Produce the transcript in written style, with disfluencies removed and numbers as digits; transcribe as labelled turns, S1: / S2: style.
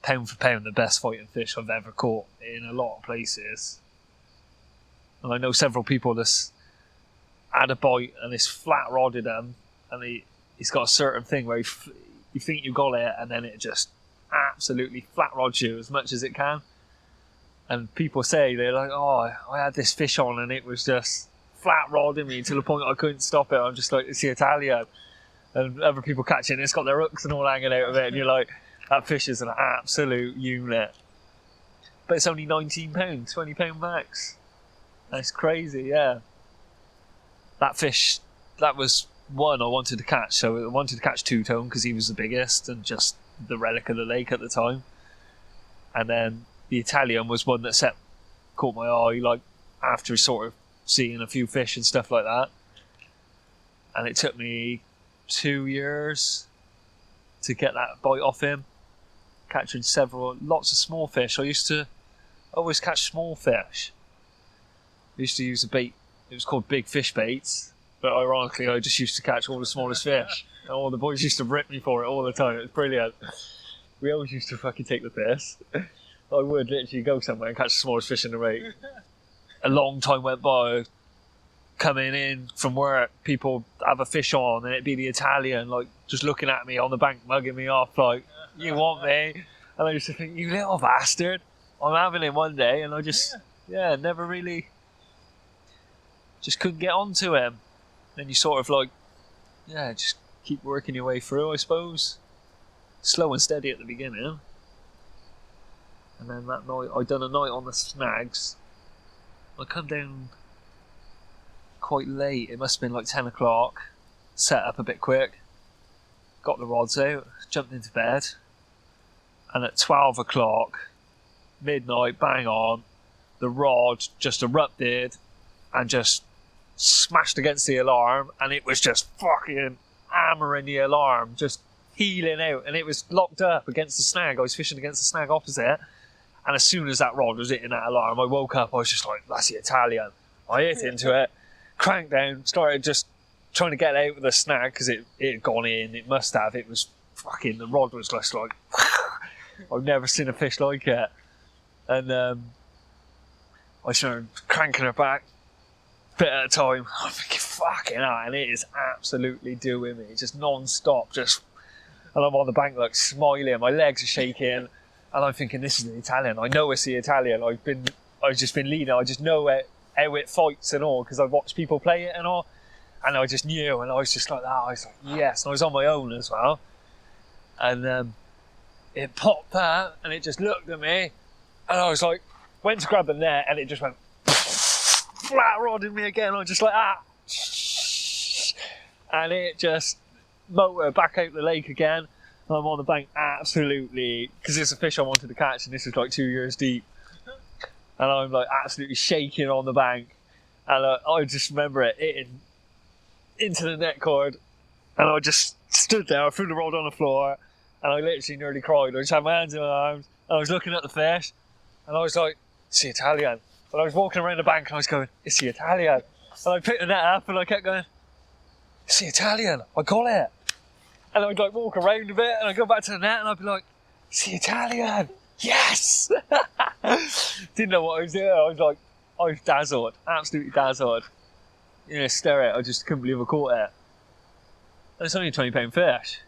S1: pound for pound the best fighting fish I've ever caught in a lot of places. And I know several people that's had a bite and it's flat rodded them, and he's got a certain thing where you think you got it and then it just absolutely flat rods you as much as it can. And people say, they're like, oh, I had this fish on and it was just flat rodding me to the point I couldn't stop it. I'm just like, it's the Italian. And other people catch it and it's got their hooks and all hanging out of it, and you're like, that fish is an absolute unit. But it's only £19, £20 max. That's crazy, yeah. That fish, that was one I wanted to catch. So I wanted to catch two-tone because he was the biggest and just the relic of the lake at the time. And then the Italian was one that caught my eye, like after sort of seeing a few fish and stuff like that. And it took me 2 years to get that bite off him, catching lots of small fish. I used to always catch small fish. I used to use a bait, it was called big fish baits, but ironically I just used to catch all the smallest fish. And all the boys used to rip me for it all the time. It was brilliant. We always used to fucking take the piss. I would literally go somewhere and catch the smallest fish in the lake. A long time went by, coming in from work, people have a fish on and it'd be the Italian, like just looking at me on the bank, mugging me off like, you want me? And I used to think, you little bastard, I'm having him one day. And I just, never really, just couldn't get onto him. Then you sort of like, just keep working your way through, I suppose. Slow and steady at the beginning. And then that night, I done a night on the snags. I come down quite late, it must have been like 10 o'clock, set up a bit quick, got the rods out, jumped into bed, and at 12 o'clock, midnight, bang on, the rod just erupted and just smashed against the alarm, and it was just fucking hammering the alarm, just heeling out, and it was locked up against the snag. I was fishing against the snag opposite, and as soon as that rod was hitting that alarm, I woke up, I was just like, that's the Italian. I hit into it, cranked down, started just trying to get out of the snag because it had gone in, it must have, it was fucking, the rod was just like, I've never seen a fish like it. And I started cranking her back, bit at a time. I'm thinking, fucking hell, and it is absolutely doing me, just non-stop, just, and I'm on the bank like smiling, my legs are shaking, and I'm thinking, this is the Italian, I know it's the Italian, I've just been leading, I just know how it fights and all, because I've watched people play it and all, and I just knew, and I was just like that, I was like, yes, and I was on my own as well, and it popped that, and it just looked at me, and I was like, went to grab the net, and it just went flat rodding me again. I'm just like, and it just motored back out the lake again. And I'm on the bank absolutely, because it's a fish I wanted to catch, and this is like 2 years deep. And I'm like absolutely shaking on the bank. And I just remember it hitting into the net cord, and I just stood there, I threw the rod on the floor, and I literally nearly cried. I just had my hands in my arms, and I was looking at the fish, and I was like, it's the Italian. And I was walking around the bank and I was going, it's the Italian. And I picked the net up and I kept going, it's the Italian, I got it. And I'd like walk around a bit and I'd go back to the net and I'd be like, it's the Italian, yes! Didn't know what I was doing. I was dazzled, absolutely dazzled. Stare at it, I just couldn't believe I caught it. And it's only a £20 fish.